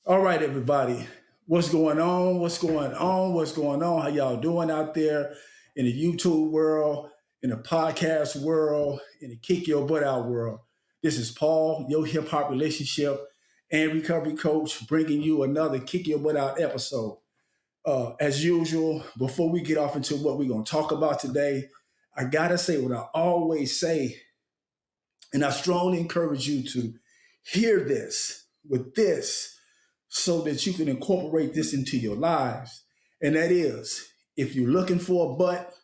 All right, everybody. What's going on? What's going on? What's going on? How y'all doing out there in the YouTube world, in the podcast world, in the kick your butt out world? This is Paul, your hip hop relationship and recovery coach, bringing you another kick your butt out episode. As usual, before we get off into what we're going to talk about today, I got to say what I always say, and I strongly encourage you to hear this with this so that you can incorporate this into your lives. And that is, if you're looking for a butt,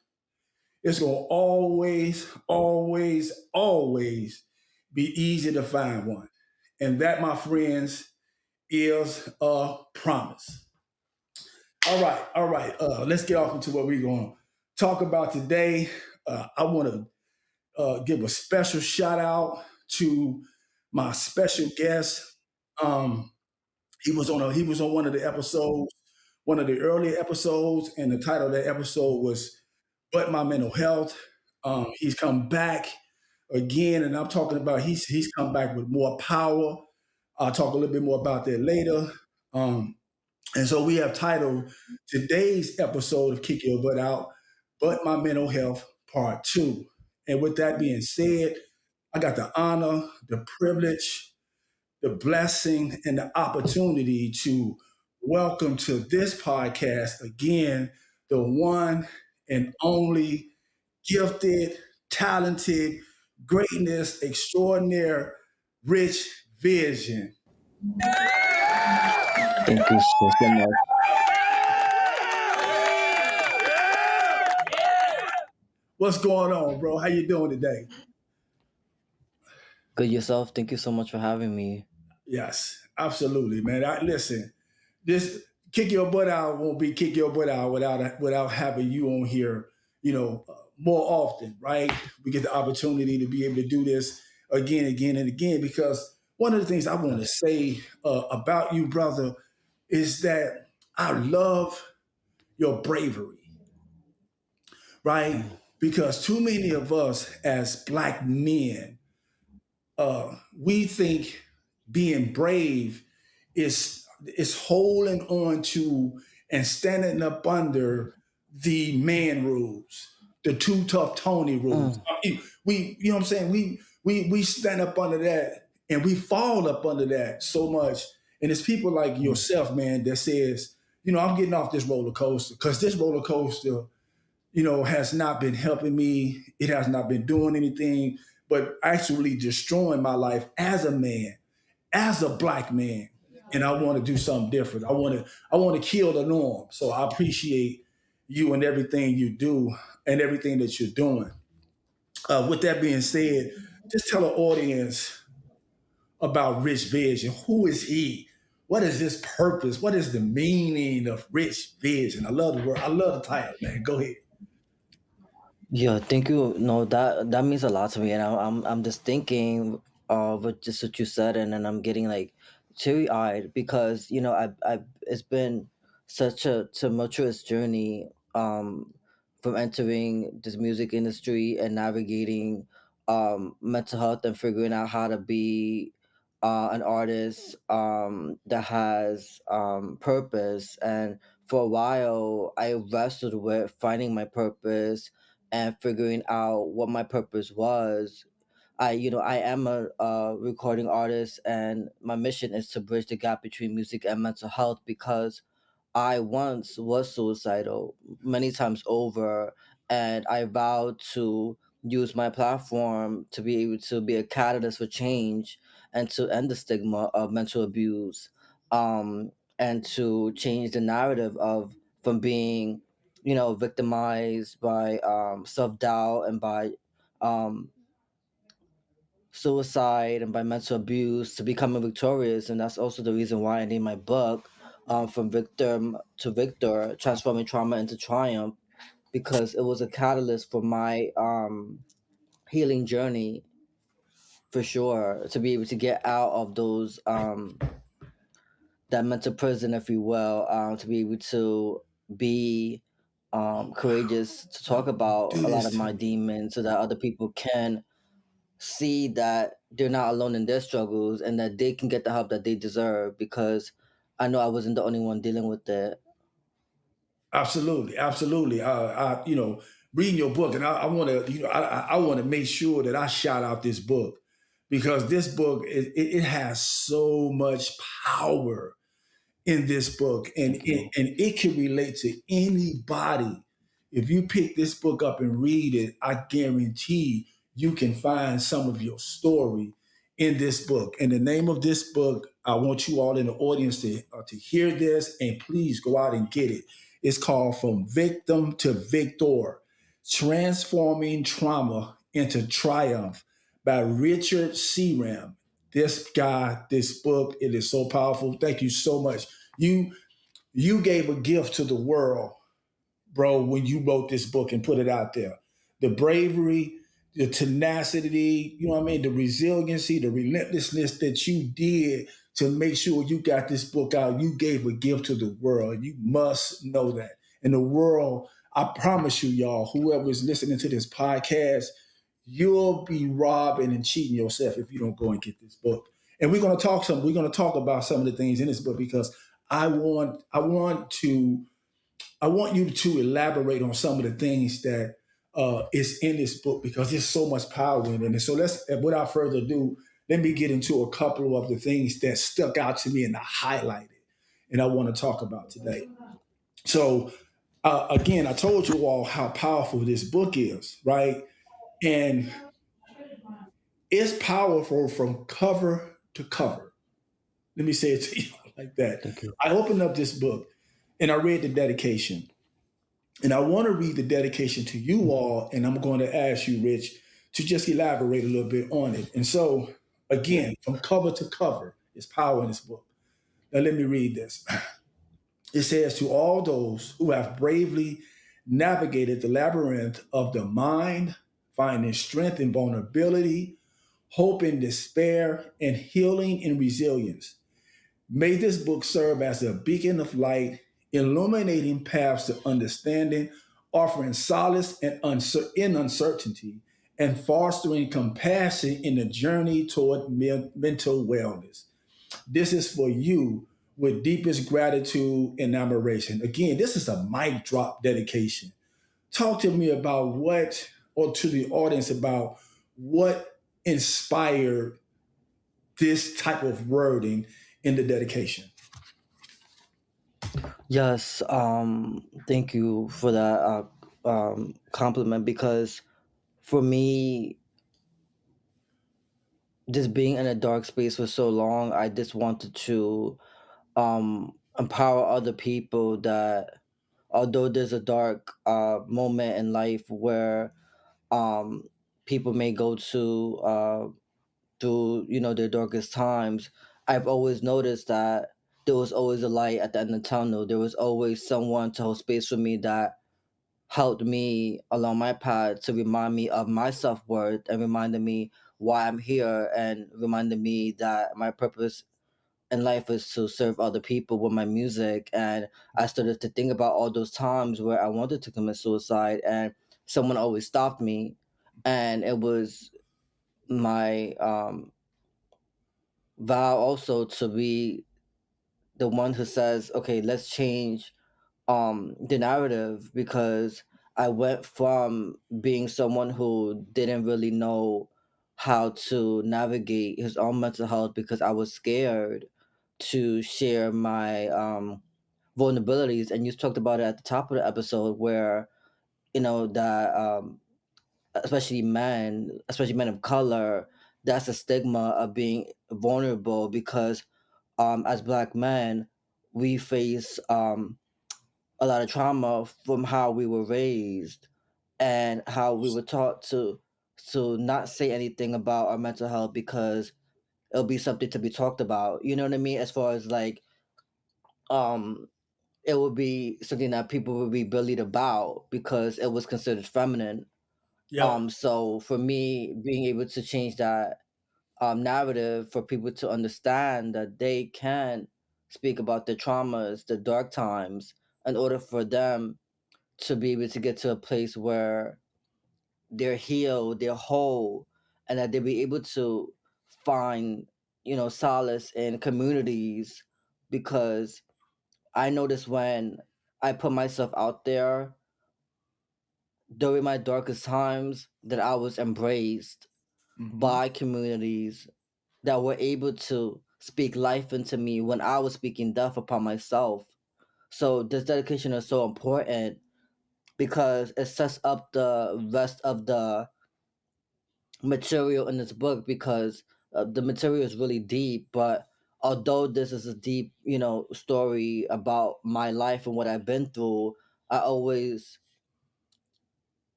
it's going to always be easy to find one. And that, my friends, is a promise. All right. Let's get off into what we're going to talk about today. I want to give a special shout out to my special guest. Um, he was on one of the episodes, one of the earlier episodes, and the title of that episode was "But My Mental Health." He's come back again, and I'm talking about he's come back with more power. I'll talk a little bit more about that later. Um, and so we have titled today's episode of Kick Your Butt Out, But My Mental Health Part 2. And with that being said, I got the honor, the privilege, the blessing, and the opportunity to welcome to this podcast again the one and only gifted, talented, greatness, extraordinaire, Rich Vision. Thank you so much. What's going on, bro? How you doing today? Good yourself. Thank you so much for having me. Yes, absolutely, man. Listen, this kick your butt out won't be kick your butt out without having you on here. More often, right? We get the opportunity to be able to do this again, and again. Because one of the things I want to say about you, brother, is that I love your bravery, right? Mm. Because too many of us as black men, we think being brave is holding on to and standing up under the man rules, the too tough Tony rules. Mm. You know what I'm saying? We stand up under that and we fall up under that so much. And it's people like Mm. yourself, man, that says, I'm getting off this roller coaster because this roller coaster has not been helping me. It has not been doing anything, but actually destroying my life as a man, as a black man. And I want to do something different. I want to kill the norm. So I appreciate you and everything you do and everything that you're doing. With that being said, just tell the audience about Rich Vision. Who is he? What is his purpose? What is the meaning of Rich Vision? I love the word. I love the title, man. Go ahead. Yeah, thank you. No, that means a lot to me, and I'm just thinking of what you said, and then I'm getting like teary eyed because I it's been such a tumultuous journey from entering this music industry and navigating mental health and figuring out how to be an artist that has purpose. And for a while I wrestled with finding my purpose and figuring out what my purpose was. I am a recording artist, and my mission is to bridge the gap between music and mental health because I once was suicidal many times over, and I vowed to use my platform to be able to be a catalyst for change and to end the stigma of mental abuse, and to change the narrative of from being, victimized by self doubt and by um, suicide and by mental abuse to becoming victorious. And that's also the reason why I named my book From Victim to Victor, Transforming Trauma into Triumph, because it was a catalyst for my healing journey, for sure, to be able to get out of those that mental prison, if you will, to be able to be courageous to talk about Do a lot of this to my me. demons so that other people can see that they're not alone in their struggles and that they can get the help that they deserve, because I know I wasn't the only one dealing with it. Absolutely, absolutely. Reading your book, and I want to, I want to make sure that I shout out this book because this book it has so much power in this book, and Thank you. it can relate to anybody. If you pick this book up and read it, I guarantee you can find some of your story in this book. And the name of this book, I want you all in the audience to hear this, and please go out and get it. It's called From Victim to Victor: Transforming Trauma into Triumph by Richard C. Ram. This guy, this book, it is so powerful. Thank you so much. You you gave a gift to the world, bro, when you wrote this book and put it out there. The bravery, the tenacity, you know what I mean, the resiliency, the relentlessness that you did to make sure you got this book out. You gave a gift to the world. You must know that. And the world, I promise you, y'all, whoever is listening to this podcast, you'll be robbing and cheating yourself if you don't go and get this book. And we're gonna talk about some of the things in this book because I want you to elaborate on some of the things that is in this book because there's so much power in it. So let's, without further ado, let me get into a couple of the things that stuck out to me and I highlighted, and I want to talk about today. So again, I told you all how powerful this book is, right? And it's powerful from cover to cover. Let me say it to you like that. Thank you. I opened up this book and I read the dedication. And I want to read the dedication to you all, and I'm going to ask you, Rich, to just elaborate a little bit on it. And so, again, from cover to cover, is power in this book. Now, let me read this. It says, to all those who have bravely navigated the labyrinth of the mind, finding strength in vulnerability, hope in despair, and healing in resilience. May this book serve as a beacon of light, illuminating paths to understanding, offering solace in uncertainty, and fostering compassion in the journey toward mental wellness. This is for you with deepest gratitude and admiration. Again, this is a mic drop dedication. Talk to me about or to the audience about what inspired this type of wording in the dedication. Yes, thank you for that compliment because for me, just being in a dark space for so long, I just wanted to empower other people that although there's a dark moment in life where um, people may go through their darkest times, I've always noticed that there was always a light at the end of the tunnel. There was always someone to hold space for me that helped me along my path to remind me of my self-worth and reminded me why I'm here and reminded me that my purpose in life is to serve other people with my music. And I started to think about all those times where I wanted to commit suicide and someone always stopped me. And it was my vow also to be the one who says, okay, let's change the narrative, because I went from being someone who didn't really know how to navigate his own mental health because I was scared to share my vulnerabilities. And you talked about it at the top of the episode where that especially men of color, that's a stigma of being vulnerable because as black men we face a lot of trauma from how we were raised and how we were taught to not say anything about our mental health because it'll be something to be talked about. You know what I mean? As far as like um it would be something that people would be bullied about because it was considered feminine. Yep. So for me, being able to change that narrative for people to understand that they can speak about their traumas, the dark times, in order for them to be able to get to a place where they're healed, they're whole, and that they'll be able to find, solace in communities because I noticed when I put myself out there during my darkest times that I was embraced Hmm. by communities that were able to speak life into me when I was speaking death upon myself. So this dedication is so important because it sets up the rest of the material in this book, because the material is really deep. But although this is a deep, story about my life and what I've been through, I always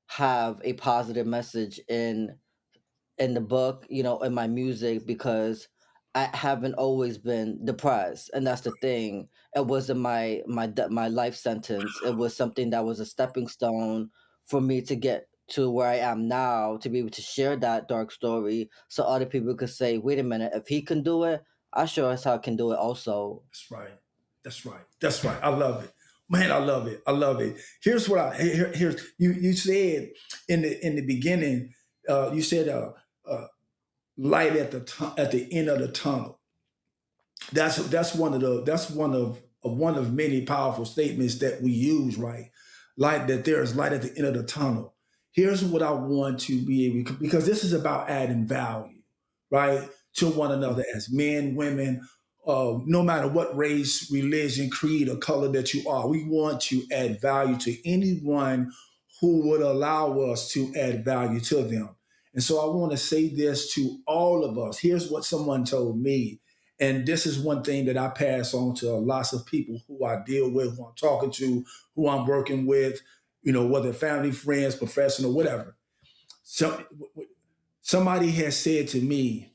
have a positive message in the book, in my music, because I haven't always been depressed, and that's the thing. It wasn't my life sentence. It was something that was a stepping stone for me to get to where I am now, to be able to share that dark story, so other people could say, "Wait a minute, if he can do it, I sure as hell can do it also." That's right. That's right. That's right. I love it, man. I love it. I love it. Here's what here's you said in the beginning. You said uh, light at at the end of the tunnel. That's one of many powerful statements that we use, right? Like that there is light at the end of the tunnel. Here's what I want to be able, because this is about adding value, right, to one another as men, women, no matter what race, religion, creed, or color that you are. We want to add value to anyone who would allow us to add value to them. And so I want to say this to all of us. Here's what someone told me, and this is one thing that I pass on to lots of people who I deal with, who I'm talking to, who I'm working with, whether family, friends, professional, whatever. So somebody has said to me,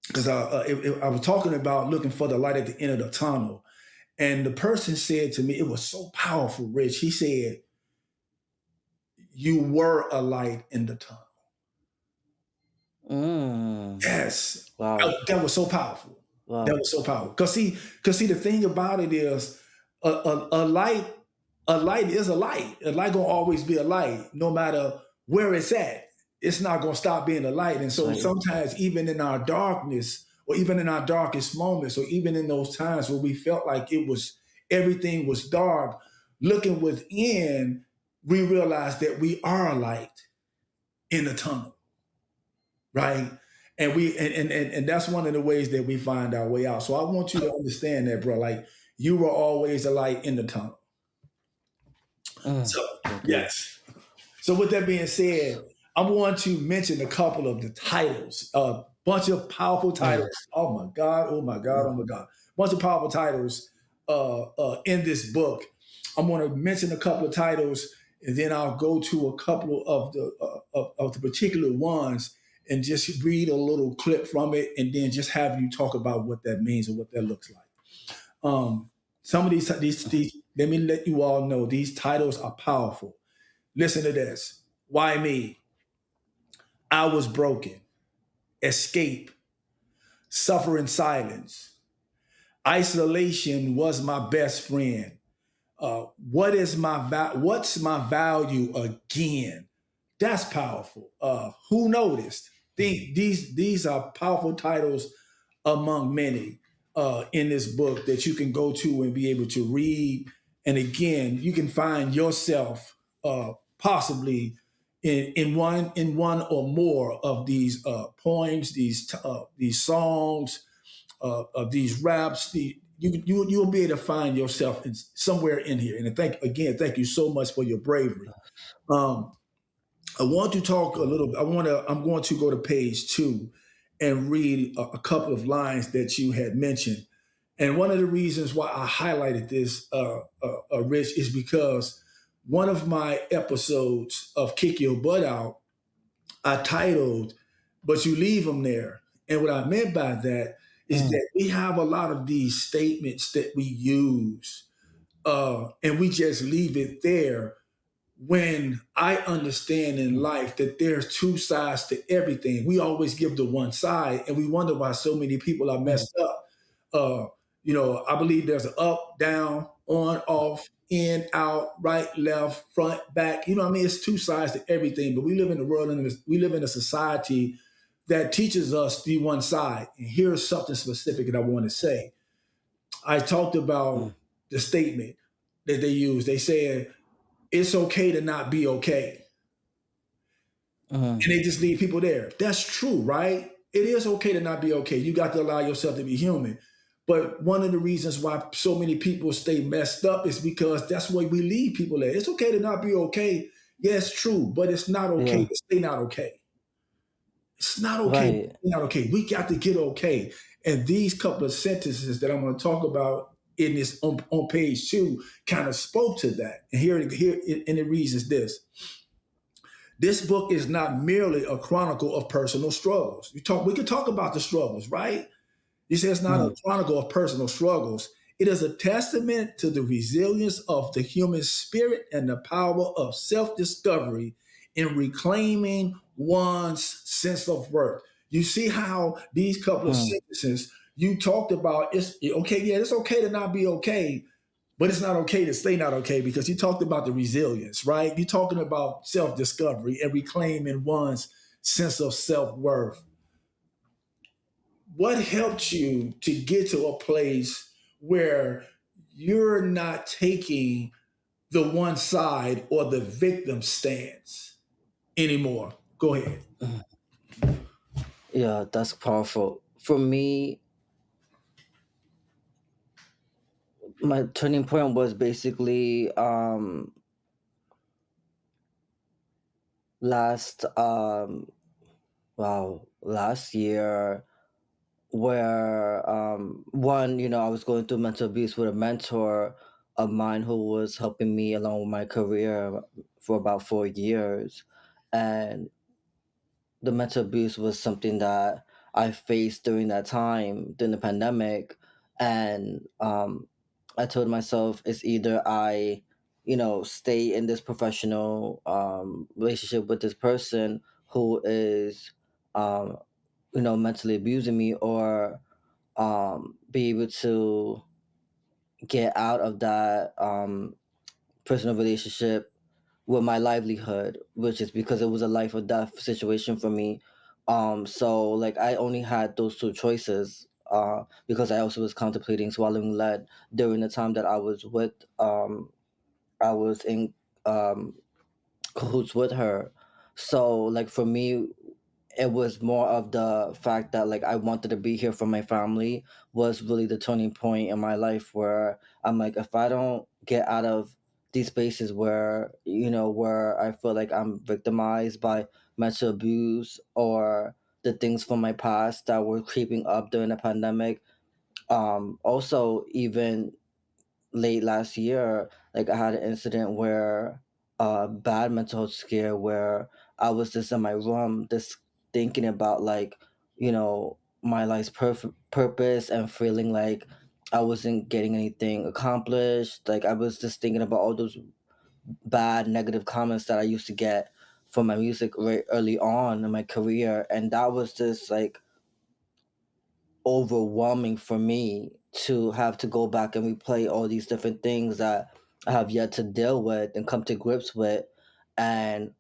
because I was talking about looking for the light at the end of the tunnel, and the person said to me, it was so powerful, Rich. He said, "You were a light in the tunnel." Mm. Yes, Wow. that was so powerful. That Wow. was so powerful. Cause see, the thing about it is, a light, is a light. A light gonna always be a light, no matter where it's at. It's not gonna stop being a light. And That's so right. sometimes, even in our darkness, or even in our darkest moments, or even in those times where we felt like everything was dark, looking within, we realize that we are a light in the tunnel, right? And that's one of the ways that we find our way out. So I want you to understand that, bro. Like, you were always a light in the tunnel. Mm. So Thank you. yes. So with that being said, I want to mention a couple of the titles. A bunch of powerful Mm. titles. Oh my God! Oh my God! Oh Mm. my God! Bunch of powerful titles in this book. I'm going to mention a couple of titles, and then I'll go to a couple of the particular ones and just read a little clip from it, and then just have you talk about what that means and what that looks like. Some of these, let me let you all know, these titles are powerful. Listen to this. Why me? I was broken. Escape. Suffer in silence. Isolation was my best friend. What's my value again? That's powerful. Who noticed? These are powerful titles among many in this book that you can go to and be able to read. And again, you can find yourself possibly in one or more of these poems, these songs, of these raps. You'll be able to find yourself somewhere in here. And thank you so much for your bravery. Um, I want to talk a little. I'm going to go to page 2 and read a couple of lines that you had mentioned. And one of the reasons why I highlighted this, Rich, is because one of my episodes of Kick Your Butt Out, I titled, "But You Leave Them There." And what I meant by that is Mm. that we have a lot of these statements that we use, and we just leave it there, when I understand in Mm. life that there's two sides to everything. We always give the one side, and we wonder why so many people are Mm. messed up. Uh, I believe there's an up, down, on, off, in, out, right, left, front, back. You know what I mean? It's two sides to everything. But we live in a world, and we live in a society that teaches us the one side. And here's something specific that I want to say. I talked mm, about the statement that they use. They said it's okay to not be okay, mm, and they just leave people there. That's true, right? It is okay to not be okay. You got to allow yourself to be human. But one of the reasons why so many people stay messed up is because that's where we leave people at. It's okay to not be okay. Yes, true, but it's not okay yeah, to stay not okay. It's not okay. right. Not okay. We got to get okay. And these couple of sentences that I'm going to talk about in this on page 2 kind of spoke to that. And here, and it reads as this: This book is not merely a chronicle of personal struggles. We can talk about the struggles, right? He says it's not a Mm, chronicle of personal struggles. It is a testament to the resilience of the human spirit and the power of self discovery in reclaiming one's sense of worth. You see how these couple of mm, sentences you talked about, it's okay, yeah, it's okay to not be okay, but it's not okay to stay not okay because you talked about the resilience, right? You're talking about self discovery and reclaiming one's sense of self worth. What helped you to get to a place where you're not taking the one side or the victim stance anymore? Go ahead. mm. Yeah, that's powerful. For me, my turning point was basically last last year, where one, I was going through mental abuse with a mentor of mine who was helping me along with my career for about 4 years. And the mental abuse was something that I faced during that time, during the pandemic. And I told myself it's either I, stay in this professional relationship with this person who is, um, mentally abusing me, or be able to get out of that personal relationship with my livelihood, which is because it was a life or death situation for me. So like I only had those two choices, because I also was contemplating swallowing lead during the time that I was in um, cahoots with her. So like for me, it was more of the fact that like I wanted to be here for my family was really the turning point in my life, where I'm like, if I don't get out of these spaces where where I feel like I'm victimized by mental abuse, or the things from my past that were creeping up during the pandemic. Also, even late last year, like I had an incident where bad mental health scare, where I was just in my room, just thinking about like, my life's purpose, and feeling like I wasn't getting anything accomplished. Like I was just thinking about all those bad negative comments that I used to get from my music right early on in my career, and that was just like overwhelming for me to have to go back and replay all these different things that I have yet to deal with and come to grips with. And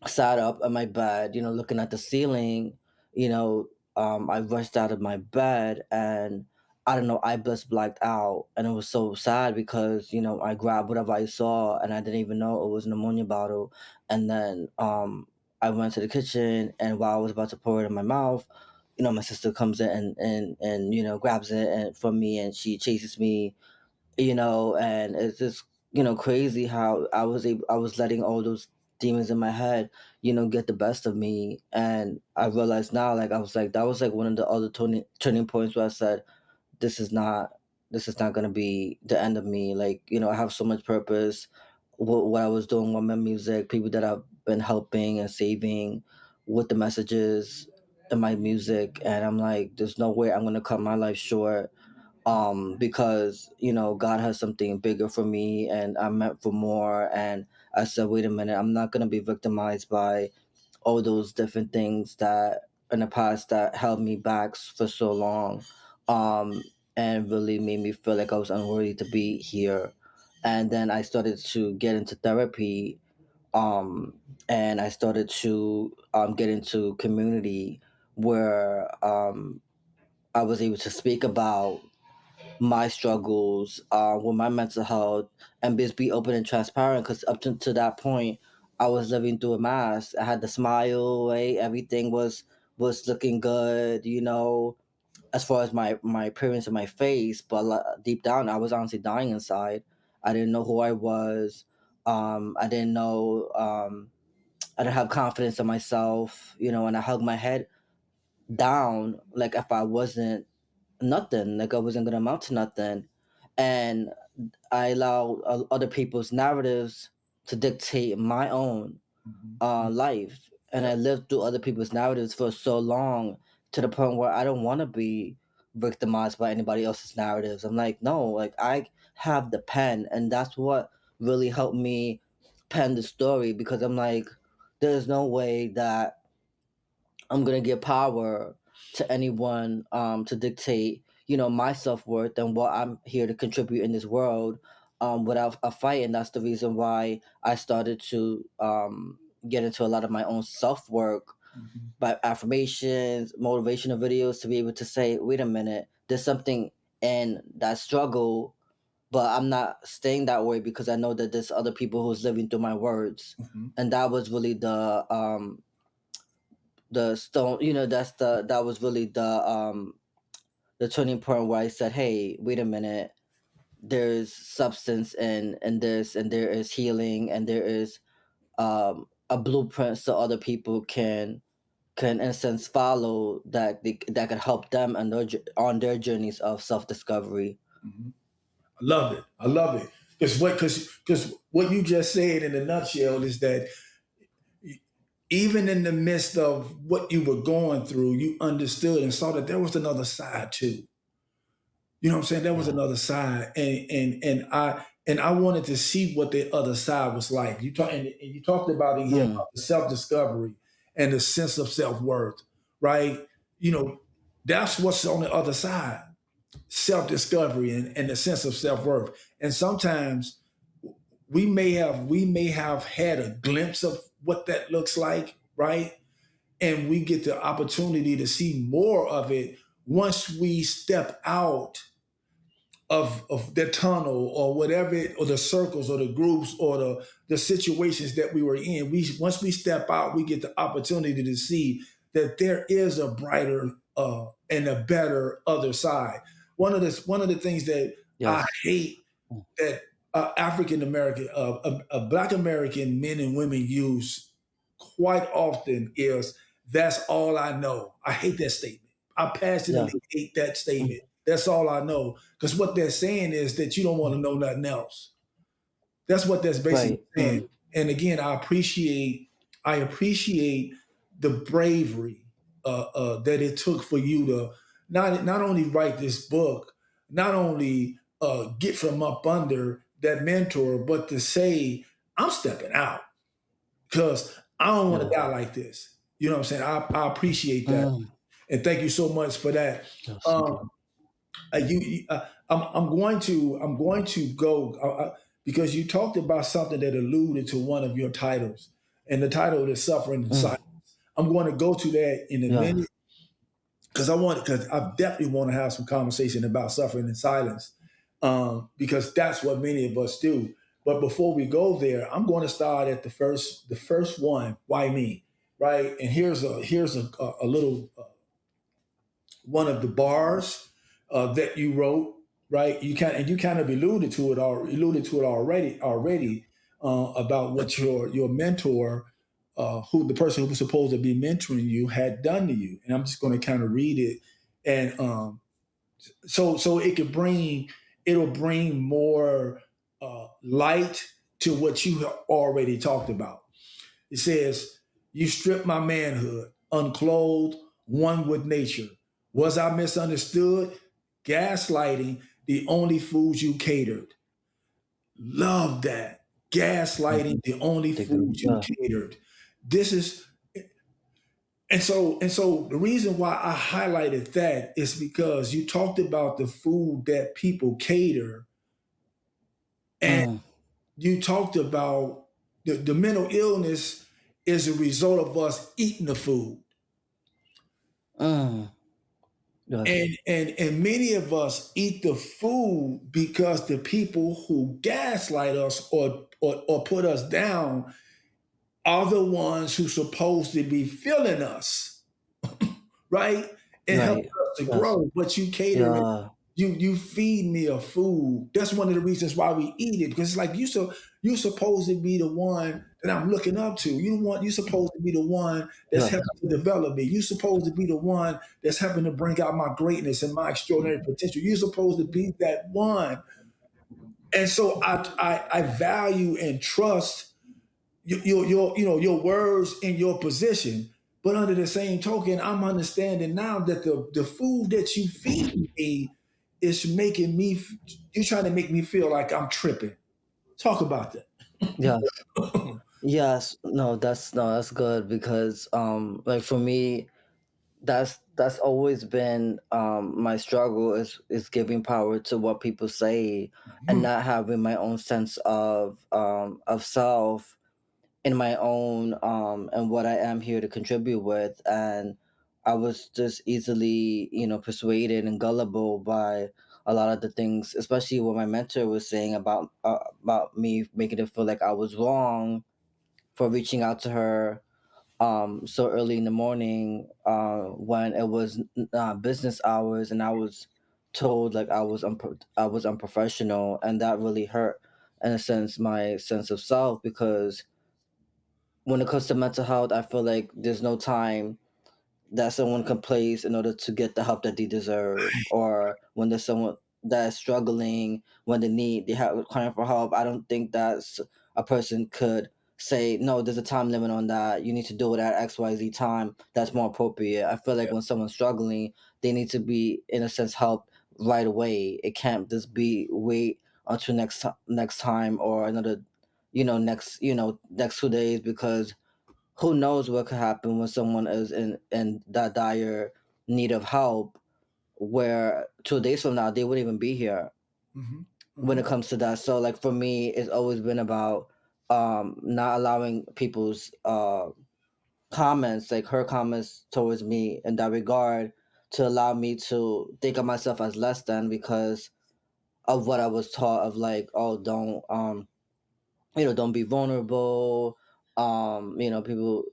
sat up on my bed, looking at the ceiling, I rushed out of my bed, and I don't know, I just blacked out. And it was so sad because, I grabbed whatever I saw and I didn't even know it was an ammonia bottle. And then I went to the kitchen, and while I was about to pour it in my mouth, my sister comes in and grabs it and from me, and she chases me, and it's just crazy how I was letting all those demons in my head get the best of me. And I realized now, like I was like, that was like one of the other turning points where I said, this is not this is not going to be the end of me. Like, I have so much purpose. What I was doing with my music, people that I've been helping and saving with the messages in my music, and I'm like, there's no way I'm going to cut my life short, because God has something bigger for me, and I'm meant for more. And I said, wait a minute, I'm not going to be victimized by all those different things that in the past that held me back for so long, um and really made me feel like I was unworthy to be here. And then I started to get into therapy, um and I started to get into community, where I was able to speak about my struggles with my mental health, and just be open and transparent. Because up to that point, I was living through a mask. I had the smile, right? Everything was looking good, as far as my appearance and my face. But deep down, I was honestly dying inside. I didn't know who I was. I didn't know. I didn't have confidence in myself, and I hugged my head down like if I wasn't nothing, like I wasn't gonna amount to nothing. And I allowed other people's narratives to dictate my own Mhm. life. And Yep. I lived through other people's narratives for so long, to the point where I don't want to be victimized by anybody else's narratives. I'm like, no, like I have the pen, and that's what really helped me pen the story, because I'm like, there's no way that I'm gonna give power to anyone to dictate, my self worth and what I'm here to contribute in this world, without a fight. And that's the reason why I started to get into a lot of my own self work Mhm. by affirmations, motivational videos, to be able to say, wait a minute, there's something in that struggle, but I'm not staying that way, because I know that there's other people who's living through my words. Mhm. And that was really the stone, that was really the turning point where I said, hey, wait a minute, there's substance and this, and there is healing, and there is a blueprint so other people can in a sense follow, that could help them on their journeys of self-discovery. Mhm. I love it. I love it. Because what you just said in a nutshell is that even in the midst of what you were going through, you understood and saw that there was another side too. You know what I'm saying? There was Yeah. another side, and I wanted to see what the other side was like. And you talked about it here Mm, about the self discovery and the sense of self worth, right? You know, that's what's on the other side: self discovery and the sense of self worth. And sometimes we may have had a glimpse of what that looks like, right? And we get the opportunity to see more of it once we step out of the tunnel or whatever or the circles or the groups or the situations that we were in. Once we step out, we get the opportunity to see that there is a brighter and a better other side. One of the things that I yes. hate Mm, that African American, Black American men and women use quite often is "That's all I know." I hate that statement. I yeah. passionately hate that Mm, statement. That's all I know, because what they're saying is that you don't want to know nothing else. That's what that's basically right. saying. And again, I appreciate the bravery that it took for you to not only write this book, not only get from up under that mentor, but to say, I'm stepping out because I don't want to Yeah. die like this. You know what I'm saying? I appreciate that. Mm, And thank you so much for that. yes, thank Um, you. I'm going to go because you talked about something that alluded to one of your titles, and the title is "Suffering in Mm, Silence." I'm going to go to that in a yeah. minute because I definitely want to have some conversation about suffering in silence, because that's what many of us do. But before we go there, I'm going to start at the first one. Why me? Right? And here's a little one of the bars that you wrote, right? You kind of alluded to it already about what your mentor, who the person who was supposed to be mentoring you, had done to you. And I'm just going to kind of read it, and so it'll bring more light to what you have already talked about. It says, "You stripped my manhood, unclothed, one with nature. Was I misunderstood? Gaslighting, the only food you catered." Love that. Gaslighting, Mhm. the only Thank you. food you Yeah. catered. This is, and so the reason why I highlighted that is because you talked about the food that people cater, and Mm, you talked about the mental illness is a result of us eating the food. mm, Yes. And many of us eat the food because the people who gaslight us or put us down are the ones who supposed to be filling us, right? And helping Right. us to Yes. grow. But you cater it. Yeah. You feed me a food. That's one of the reasons why we eat it, because it's like you supposed to be the one that I'm looking up to. You supposed to be the one that's Yes. helping to develop me. You supposed to be the one that's helping to bring out my greatness and my extraordinary potential. You're supposed to be that one. And so I value and trust your words and your position. But under the same token, I'm understanding now that the food that you feed me is making me. You're trying to make me feel like I'm tripping. Talk about that. Yes. Yes. No, that's good because like for me, that's always been my struggle is giving power to what people say and Mhm. not having my own sense of self in my own and what I am here to contribute with. And I was just easily, persuaded and gullible by a lot of the things, especially what my mentor was saying about me making it feel like I was wrong for reaching out to her so early in the morning when it was business hours, and I was told like I was unprofessional, and that really hurt in a sense my sense of self, because when it comes to mental health, I feel like there's no time that someone can place in order to get the help that they deserve, or when there's someone that is struggling, when they have crying for help. I don't think that's a person could say no, there's a time limit on that, you need to do it at XYZ time, that's more appropriate. I feel like Yeah. when someone's struggling, they need to be in a sense helped right away. It can't just be wait until next time, or another next 2 days, because who knows what could happen when someone is in that dire need of help, where 2 days from now they wouldn't even be here Hmm. when Hmm. it comes to that. So like for me, it's always been about not allowing people's comments, like her comments towards me in that regard, to allow me to think of myself as less than, because of what I was taught of, like, oh, don't be vulnerable. People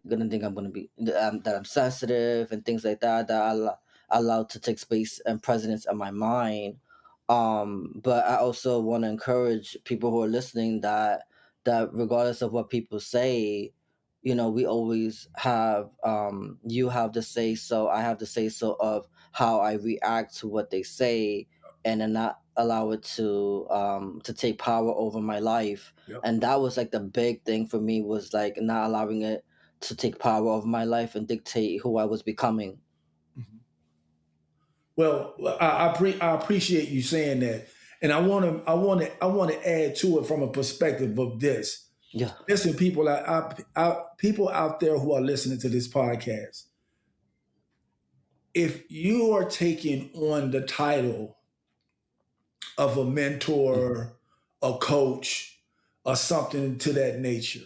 gonna think I'm gonna be that I'm sensitive and things like that, that allowed to take space and precedence in my mind. But I also want to encourage people who are listening that regardless of what people say, we always have you have the say so, I have the say so of how I react to what they say, and then not allow it to take power over my life. Yep. And that was like the big thing for me, was like not allowing it to take power over my life and dictate who I was becoming. Mhm. Well, I appreciate you saying that, and I want to add to it from a perspective of this. Yeah. Listen, people, people out there who are listening to this podcast, if you are taking on the title of a Mm. mentor, a coach, or something to that nature,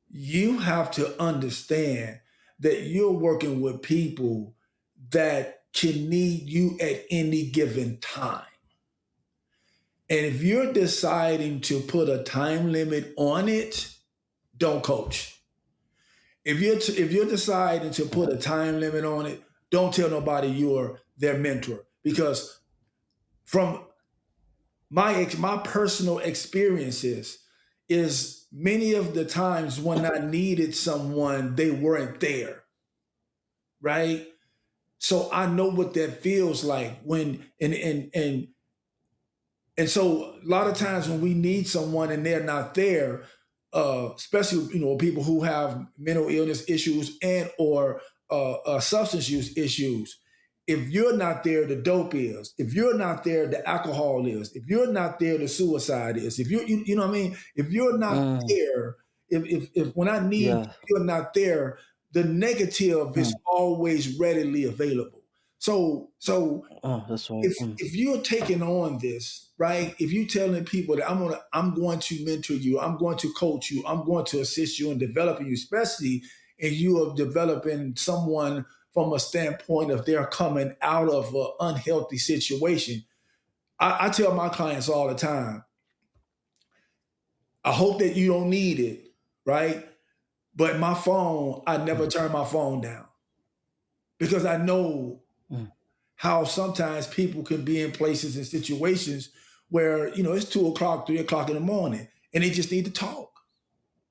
you have to understand that you're working with people that can need you at any given time. And if you're deciding to put a time limit on it, don't coach. If you're deciding to put a time limit on it, don't tell nobody you're their mentor, because from my personal experiences is many of the times when I needed someone, they weren't there, right? So I know what that feels like when and so a lot of times when we need someone and they're not there, especially people who have mental illness issues and or substance use issues. If you're not there, the dope is. If you're not there, the alcohol is. If you're not there, the suicide is. If you know what I mean. If you're not Mm. there, if when I need Yeah. you're not there, the negative is Mm. always readily available. So Oh, that's right. if you're taking on this, right? If you're telling people that I'm going to mentor you, I'm going to coach you, I'm going to assist you in developing you, especially if you are developing someone from a standpoint of they're coming out of an unhealthy situation. I tell my clients all the time, I hope that you don't need it, right? But my phone, I never mm, turn my phone down because I know mm, how sometimes people can be in places and situations where, it's 2 o'clock, 3 o'clock in the morning, and they just need to talk.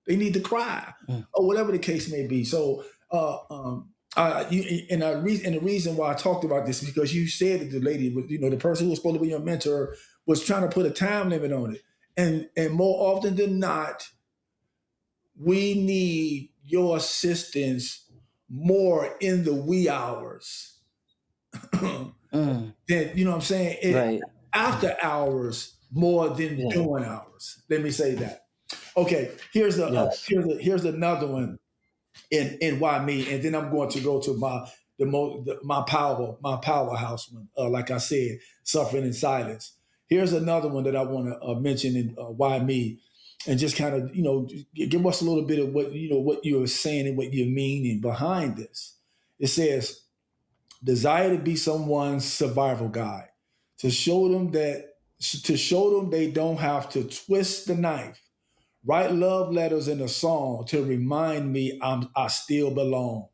They need to cry, mm, or whatever the case may be. So, and the reason why I talked about this is because you said that the lady was, the person who was supposed to be your mentor was trying to put a time limit on it, and more often than not, we need your assistance more in the wee hours than mm. what I'm saying. Right. After hours more than Yeah. during hours. Let me say that. Okay, Yes. here's another one in why me, and then I'm going to go to my powerhouse one. Like I said, suffering in silence. Here's another one that I want to mention in why me, and just kind of give us a little bit of what you're saying and what you're meaning behind this. It says, desire to be someone's survival guide, to show them they don't have to twist the knife, write love letters in a song to remind me I still belong.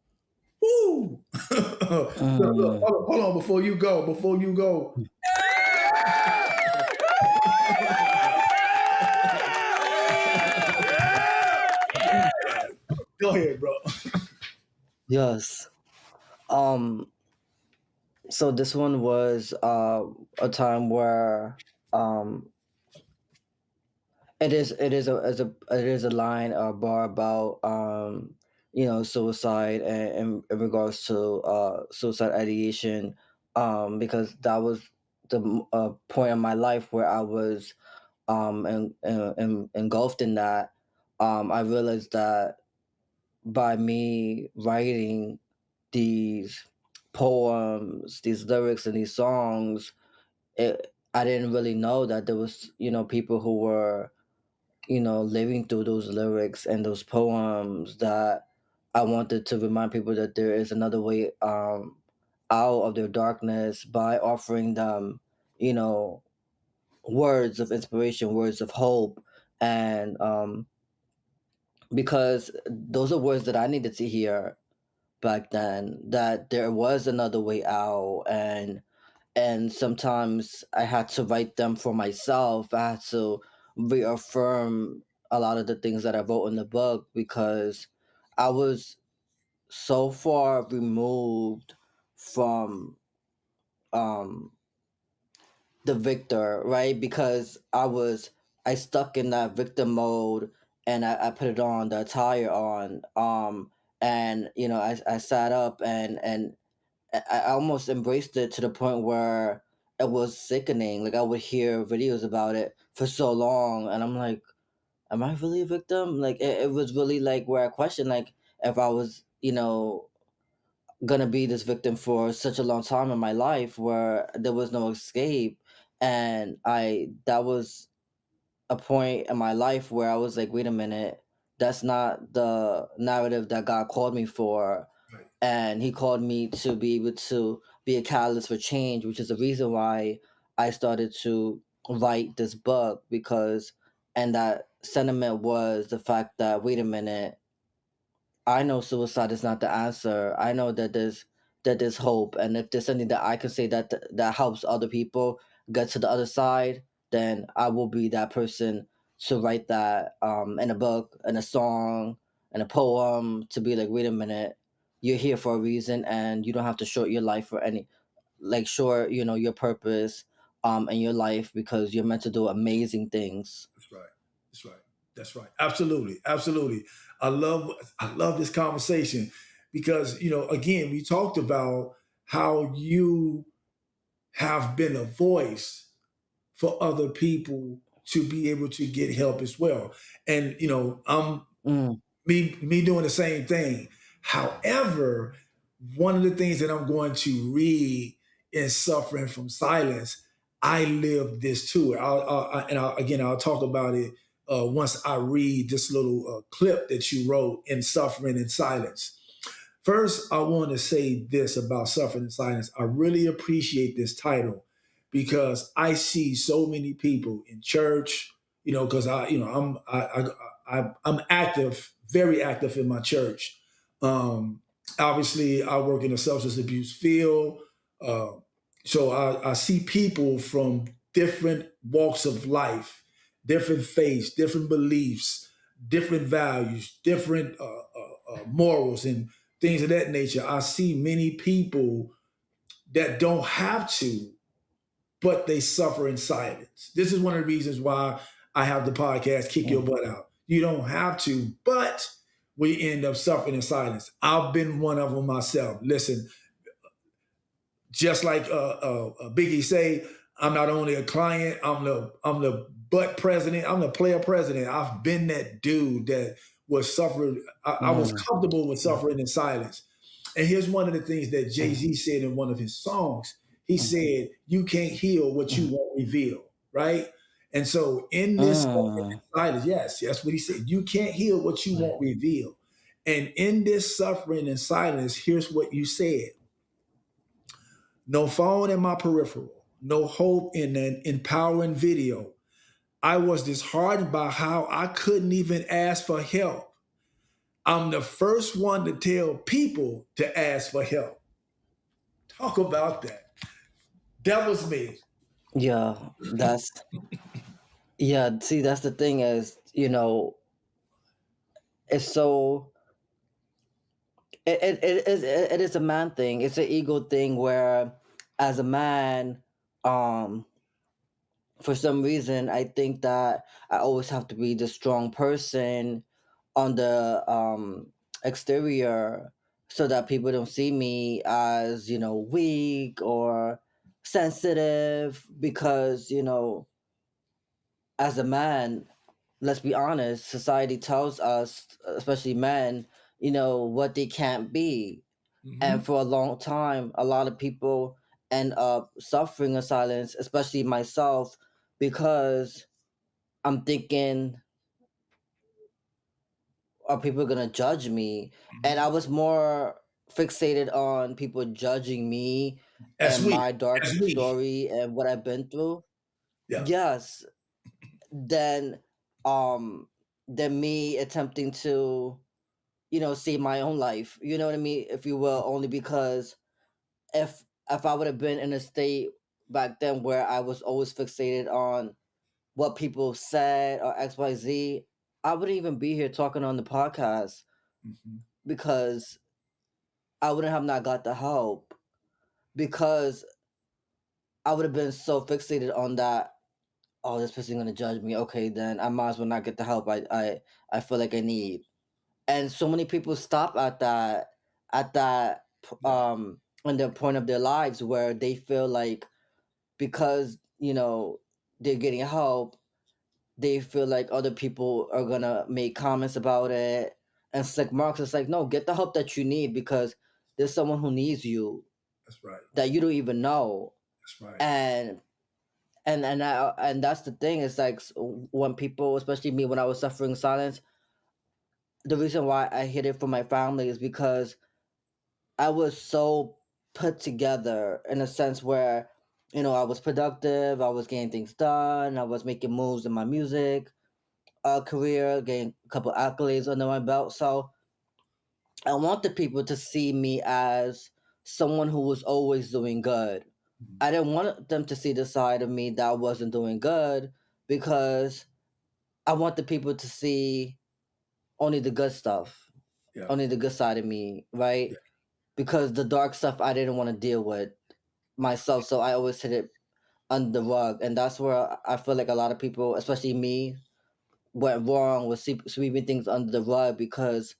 Woo! Look, Mm. hold on before you go. Before you go. Go ahead, bro. Yes. Um. So this one was a time where um it is a line or bar about suicide and in regards to suicide ideation, because that was the point in my life where I was engulfed in that. I realized that by me writing these poems, these lyrics, and these songs, I didn't really know that there was people who were living through those lyrics and those poems, that I wanted to remind people that there is another way out of their darkness by offering them, you know, words of inspiration, words of hope, and because those are words that I needed to hear back then, that there was another way out, and sometimes I had to write them for myself. I had to reaffirm a lot of the things that I wrote in the book, because I was so far removed from um the victor, right? Because I stuck in that victim mode, and I put it on, the attire on, and I sat up, and I almost embraced it to the point where it was sickening. Like, I would hear videos about it for so long, and I'm like, am I really a victim? Like, it was really like where I questioned, like, if I was, gonna be this victim for such a long time in my life where there was no escape. And that was a point in my life where I was like, wait a minute, that's not the narrative that God called me for. Right, And he called me to be able to be a catalyst for change, which is the reason why I started to write this book. Because and that sentiment was the fact that, wait a minute, I know suicide is not the answer. I know that there's hope, and if there's something that I can say that helps other people get to the other side, then I will be that person to write that in a book, in a song, in a poem, to be like, wait a minute, you're here for a reason, and you don't have to short your life for any, like, short your purpose in your life, because you're meant to do amazing things. that's right. That's right. That's right. Absolutely. Absolutely. I love this conversation because, again, we talked about how you have been a voice for other people to be able to get help as well. And I'm Mm, me doing the same thing. However, one of the things that I'm going to read in Suffering from Silence, I lived this too. I'll talk about it once I read this little clip that you wrote in Suffering in Silence. First, I want to say this about suffering in silence. I really appreciate this title because I see so many people in church. Because I'm active, very active in my church. Um, Obviously, I work in the substance abuse field, uh, so I see people from different walks of life, different faiths, different beliefs, different values, different morals, and things of that nature. I see many people that don't have to, but they suffer in silence. This is one of the reasons why I have the podcast, Kick Your Mm, Butt Out. You don't have to, but we end up suffering in silence. I've been one of them myself. Listen, just like Biggie say, I'm not only a client, I'm the butt president, I'm the player president. I've been that dude that was suffering. I was mm, comfortable with mm, suffering in silence. And here's one of the things that Jay mm, Z said in one of his songs. He mm, said, "You can't heal what you mm, won't reveal." Right. And so in this suffering mm, in silence, yes, that's what he said. You can't heal what you mm. won't reveal. And in this suffering and silence, here's what you said: no phone in my peripheral, no hope in an empowering video. I was disheartened by how I couldn't even ask for help. I'm the first one to tell people to ask for help. Talk about that. That was me. Yeah, yeah. See, that's the thing is, it's so it is a man thing. It's an ego thing where, as a man, um, for some reason, I think that I always have to be the strong person on the exterior so that people don't see me as weak or sensitive because as a man, let's be honest, society tells us, especially men, what they can't be. And Hmm. for a long time, a lot of people end up suffering in silence, especially myself, because I'm thinking, are people gonna judge me? And Hmm. I was more fixated on people judging me That's and we. my dark That's we. story and what I've been through. Yeah. Yes, then um than me attempting to save my own life, you know what I mean, if you will, only because if I would have been in a state back then where I was always fixated on what people said or XYZ, I wouldn't even be here talking on the podcast Hmm. because I wouldn't have not got the help because I would have been so fixated on that. Oh, this person gonna judge me. Okay, then I might as well not get the help I feel like I need. And so many people stop Yeah. on the point of their lives where they feel like because they're getting help, they feel like other people are gonna make comments about it. And it's like Marx is like, no, get the help that you need because there's someone who needs you That's right. that you don't even know. That's right. And and that's the thing. It's like when people, especially me, when I was suffering silence, the reason why I hid it from my family is because I was so put together in a sense where I was productive, I was getting things done, I was making moves in my music career, getting a couple accolades under my belt. So I want the people to see me as someone who was always doing good. Mhm. I didn't want them to see the side of me that wasn't doing good because I want the people to see only the good stuff, Yeah. only the good side of me, right? Yeah. Because the dark stuff I didn't want to deal with myself, so I always hid it under the rug, and that's where I feel like a lot of people, especially me, went wrong with sweeping things under the rug because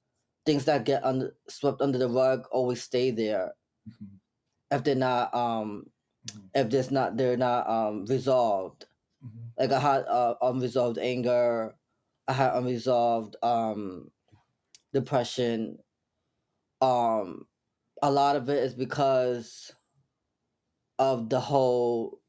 things that get swept under the rug always stay there Hmm. if they're not Hmm. if there's not they're not resolved. Hmm. Like I had unresolved anger, I had unresolved depression. Um, a lot of it is because of the whole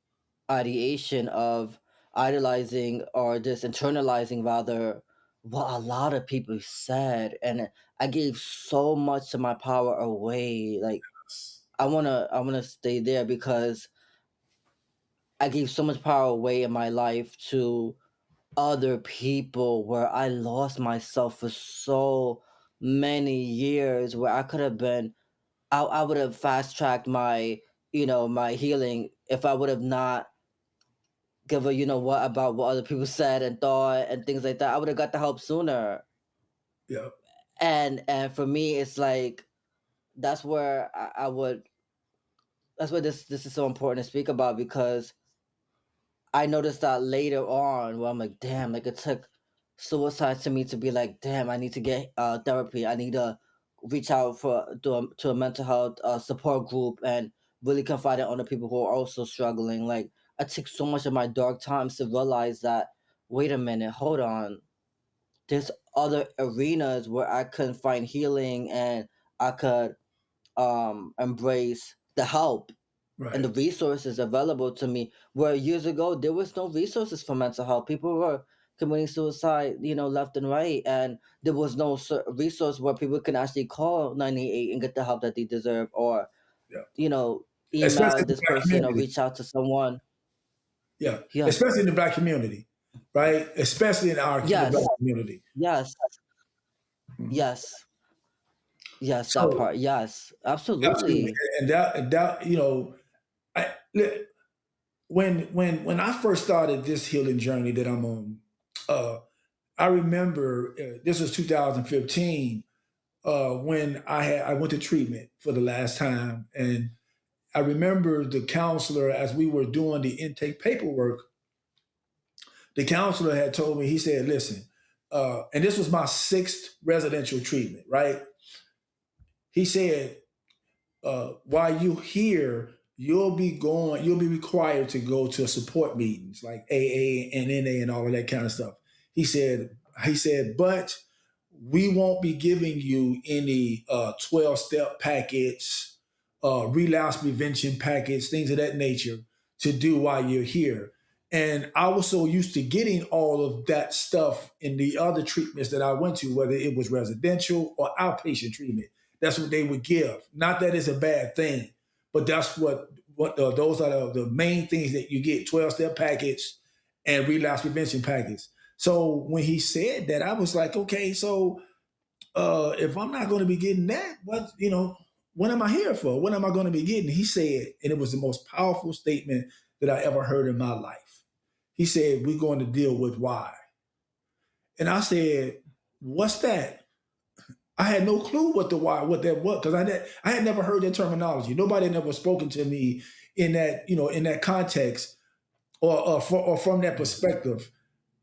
ideation of idolizing or just internalizing rather what a lot of people said, and I gave so much of my power away. Like I wanna stay there because I gave so much power away in my life to other people where I lost myself for so many years where I could have been I would have fast tracked my, my healing if I would have not give a what about what other people said and thought and things like that. I would have got the help sooner. Yeah, And for me it's like that's where I would that's why this is so important to speak about because I noticed that later on where I'm like, damn, like it took suicide to me to be like, damn, I need to get therapy. I need to reach out to a mental health support group and really confide in other people who are also struggling. Like I took so much of my dark times to realize that, wait a minute, hold on. There's other arenas where I can find healing and I could embrace the help and right. the resources available to me where years ago there was no resources for mental health. People were committing suicide, left and right, and there was no resource where people can actually call 988 and get the help that they deserve, or Yeah, you know especially email in the this black person or community. reach out to someone. Yeah, Yeah. especially in the black community, right? Especially in the black Yes. community. Yes. Mhm. Yes. Yes, that So part. Yes, absolutely, absolutely. and that I when I first started this healing journey that I'm on, uh, I remember this was 2015 when I went to treatment for the last time, and I remember the counselor as we were doing the intake paperwork. The counselor had told me, he said, "Listen," and this was my sixth residential treatment, right? He said, while you here, you'll be required to go to support meetings like AA and NA and all of that kind of stuff. He said, but we won't be giving you any 12-step packets, relapse prevention packets, things of that nature to do while you're here. And I was so used to getting all of that stuff in the other treatments that I went to, whether it was residential or outpatient treatment. That's what they would give. Not that it's a bad thing, but that's what those are the main things that you get: 12-step packets and relapse prevention packets. So when he said that, I was like, okay, so if I'm not going to be getting that, what am I here for? What am I going to be getting? He said, and it was the most powerful statement that I ever heard in my life. He said, we're going to deal with why. And I said, what's that? I had no clue what the why, what that was, because I had never heard that terminology. Nobody had never spoken to me in that context or from that perspective.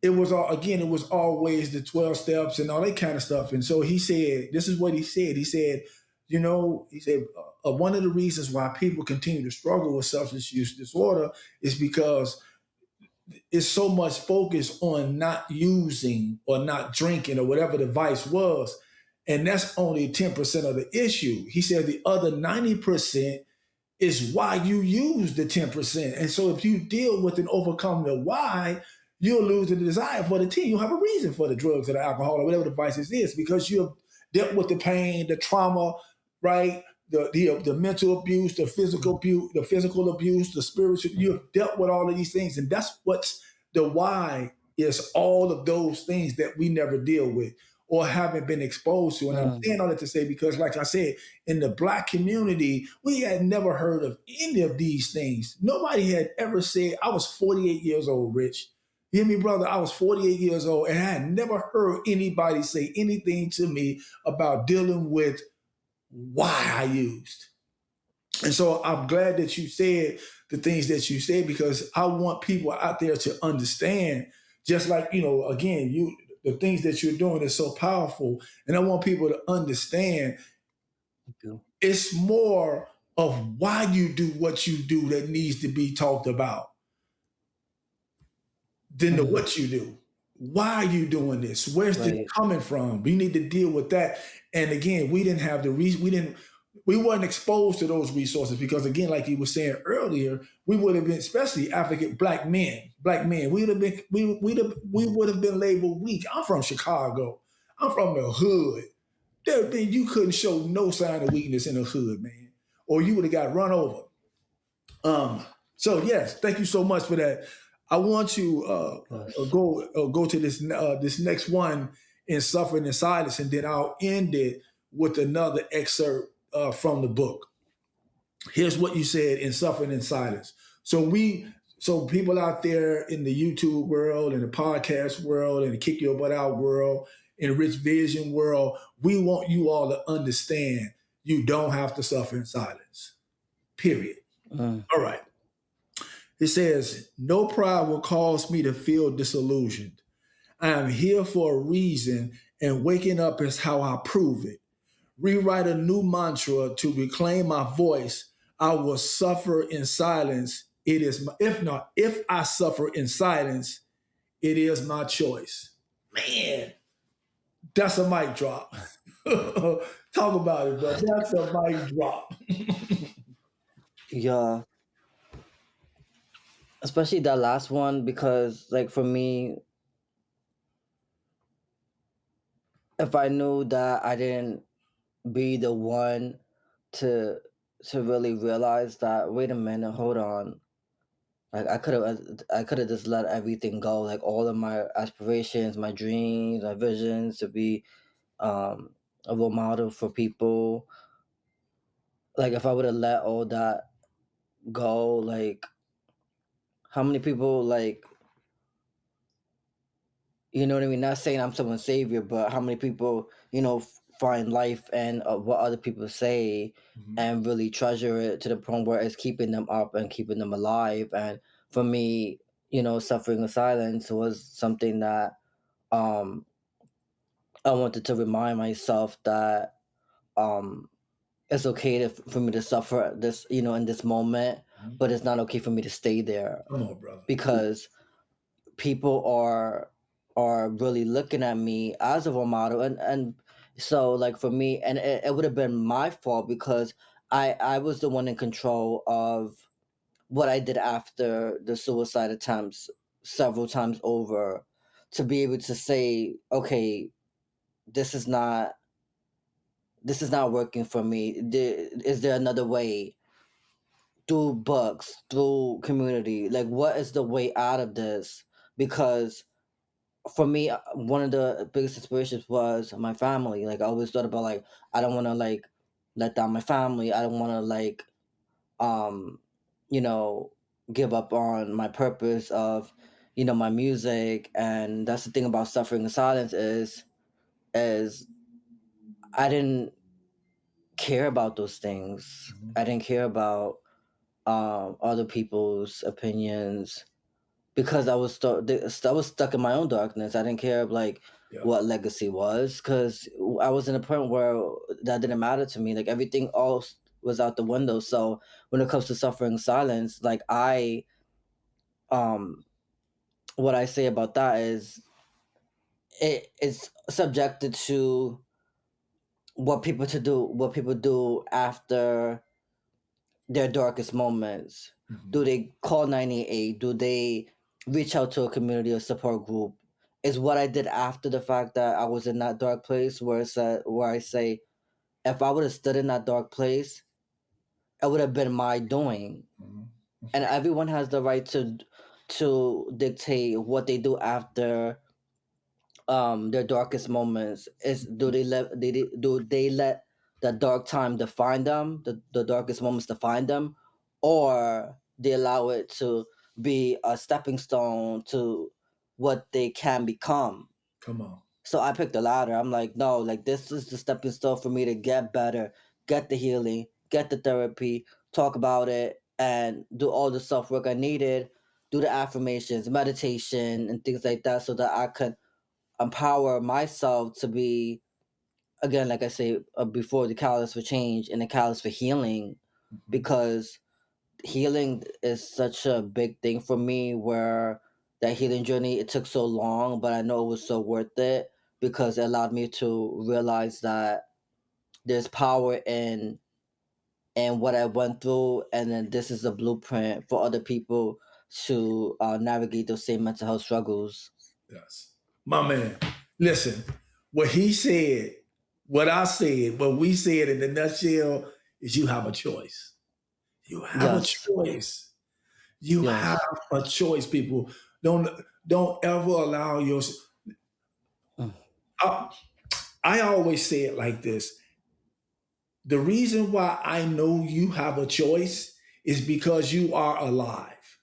It was all again, it was always the 12 steps and all that kind of stuff. And so he said, this is what he said. He said, one of the reasons why people continue to struggle with substance use disorder is because it's so much focus on not using or not drinking or whatever the vice was. And that's only 10% of the issue. He said the other 90% is why you use the 10%. And so if you deal with and overcome the why, you'll lose the desire for the 10. You'll have a reason for the drugs or the alcohol or whatever the vices is because you have dealt with the pain, the trauma, right? The mental abuse, the physical abuse, the spiritual. You have dealt with all of these things, and that's what's the why is all of those things that we never deal with or haven't been exposed to. And I'm Mm, saying all that to say because, like I said, in the black community, we had never heard of any of these things. Nobody had ever said, I was 48 years old, Rich. You hear me, brother? I was 48 years old, and I had never heard anybody say anything to me about dealing with why I used. And so I'm glad that you said the things that you said because I want people out there to understand, just like, again, the things that you're doing is so powerful. And I want people to understand thank you. it's more of why you do what you do that needs to be talked about than the Mm, what you do. Why are you doing this? Where's this right. coming from? We need to deal with that. And again, we didn't have the reason. We didn't. We weren't exposed to those resources because, again, like you were saying earlier, we would have been, especially African black men, we would have been labeled weak. I'm from Chicago. I'm from the hood. You couldn't show no sign of weakness in the hood, man, or you would have got run over. Um, so yes, thank you so much for that. I want to Yes. go to this next one in suffering and silence, and then I'll end it with another excerpt from the book. Here's what you said in suffering and silence. So people out there in the YouTube world, in the podcast world, in the kick your butt out world, in the rich vision world, we want you all to understand you don't have to suffer in silence. Period. Mm, All right. It says, no pride will cause me to feel disillusioned. I am here for a reason, and waking up is how I prove it. Rewrite a new mantra to reclaim my voice. I will suffer in silence. It is my, if I suffer in silence, it is my choice. Man, that's a mic drop. Talk about it, bro. That's a mic drop. yeah, especially that last one because, like, for me, if I knew that I didn't be the one to really realize that, wait a minute, hold on, like I could have just let everything go, like all of my aspirations, my dreams, my visions to be a role model for people. Like if I would have let all that go, like how many people, like, you know what I mean? Not saying I'm someone's savior, but how many people, find life and what other people say Mhm. and really treasure it to the point where it's keeping them up and keeping them alive. And for me, suffering in silence was something that um I wanted to remind myself that um it's okay for me to suffer this, in this moment, Mhm. but it's not okay for me to stay there Come on, brother. because people are really looking at me as a role model, and so, like, for me, and it would have been my fault because I was the one in control of what I did after the suicide attempts several times over, to be able to say, okay, this is not working for me. Is there another way, through books, through community? Like, what is the way out of this? Because for me, one of the biggest inspirations was my family. Like I always thought about, like, I don't want to, like, let down my family. I don't want to, like, um, you know, give up on my purpose of, my music. And that's the thing about suffering in silence is I didn't care about those things. Mhm. I didn't care about other people's opinions because I was stuck in my own darkness. I didn't care, like, Yeah. what legacy was because I was in a point where that didn't matter to me. Like everything else was out the window. So when it comes to suffering in silence, like um, what I say about that is it's subjected to what people do after their darkest moments. Mhm. Do they call 988? Do they reach out to a community or support group? Is what I did after the fact that I was in that dark place where I say, if I would have stood in that dark place, it would have been my doing. Mhm. And everyone has the right to dictate what they do after their darkest moments. Is do they let the dark time define them, the darkest moments define them, or they allow it to be a stepping stone to what they can become? Come on. So I picked the latter. I'm like, no, like this is the stepping stone for me to get better, get the healing, get the therapy, talk about it, and do all the self work I needed, do the affirmations, meditation, and things like that, so that I could empower myself to be, again, like I say, before, the catalyst for change and the catalyst for healing. Mhm. Because healing is such a big thing for me, where that healing journey, it took so long, but I know it was so worth it because it allowed me to realize that there's power in and what I went through, and then this is a blueprint for other people to navigate those same mental health struggles. Yes. My man. Listen, what he said, what I said, what we said in the nutshell is you have a choice. You have a Yes, choice. You have yes, a choice, people. Don't don't ever allow your mm, I, I always say it like this. The reason why I know you have a choice is because you are alive.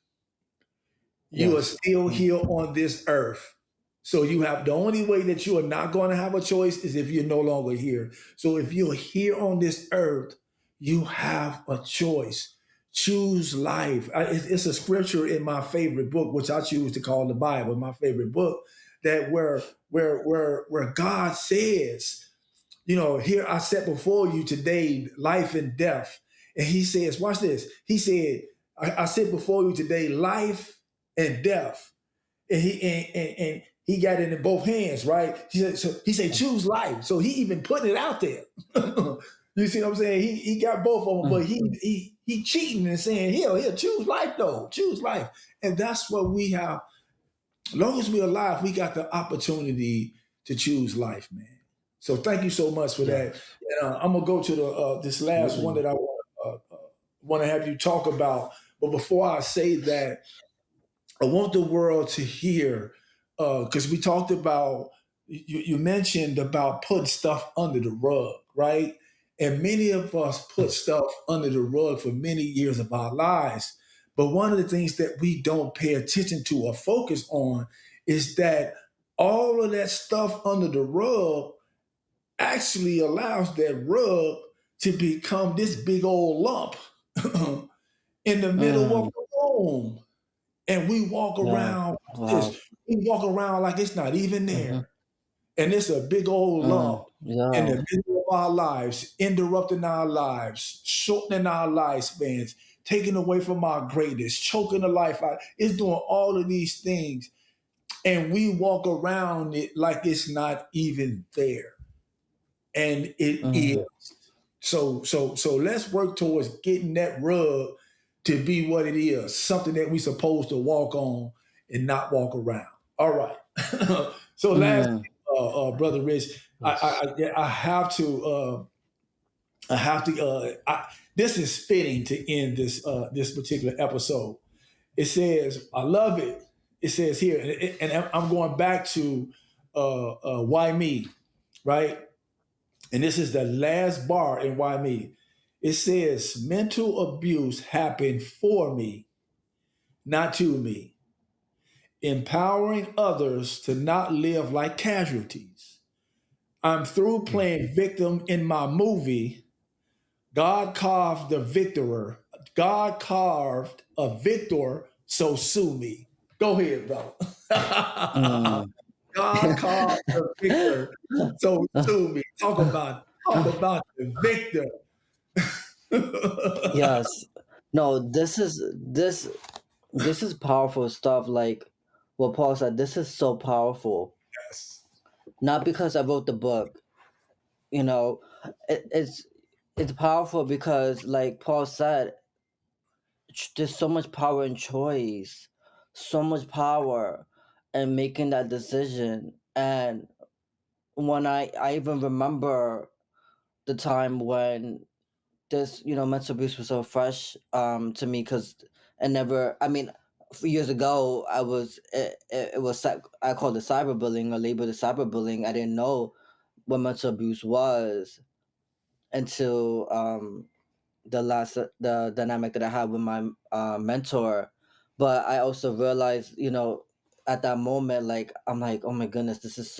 You are yes, still mm, here on this earth. So you have the only way that you are not going to have a choice is if you're no longer here. So if you're here on this earth, you have a choice. Choose life. It's a scripture in my favorite book, which I choose to call the Bible, my favorite book, that where God says, here I set before you today life and death. And he says, watch this. He said, I set before you today life and death. And he got it in both hands, right? He said, mm, choose life. So he even put it out there. You see what I'm saying? He got both of them, but mm, he cheating and saying, here, choose life though. Choose life. And that's what we have. As long as we're alive, we got the opportunity to choose life, man. So thank you so much for that. yes, And I'm gonna go to the this last one absolutely. that I want to have you talk about. But before I say that, I want the world to hear because we talked about you mentioned about putting stuff under the rug, right? And many of us put stuff under the rug for many years of our lives. But one of the things that we don't pay attention to or focus on is that all of that stuff under the rug actually allows that rug to become this big old lump in the middle of Mm, the room, and we walk yeah, around wow. this. We walk around like it's not even Mm-hmm, there, and it's a big old lump in yeah. the middle of our lives, interrupting our lives, shortening our lifespans, taking away from our greatest, choking the life out. It's doing all of these things, and we walk around it like it's not even there, and it is. Mm, So let's work towards getting that rug to be what it is, something that we supposed to walk on and not walk around. All right. So last, mm, brother Rich, yes. I have to this is fitting to end this particular episode. It says, I love it. It says here, and I'm going back to why me, right? And this is the last bar in Why Me. It says, mental abuse happened for me, not to me, empowering others to not live like casualties. I'm through Mm, playing victim in my movie. God carved the victor. God carved a victor, so sue me. Go ahead, brother. mm. God carved the victor, so sue me. Talk about the victor. Yes. No, this is powerful stuff. Like what Paul said, this is so powerful. Yes. Not because I wrote the book, you know, it, it's powerful because, like Paul said, there's so much power in choice, so much power in making that decision. And when I even remember the time when this mental abuse was so fresh to me, because I never, I mean, years ago it was I called it cyberbullying, or labeled it cyberbullying. I didn't know what mental abuse was until the dynamic that I had with my mentor. But I also realized, at that moment, like, I'm like, oh my goodness, this is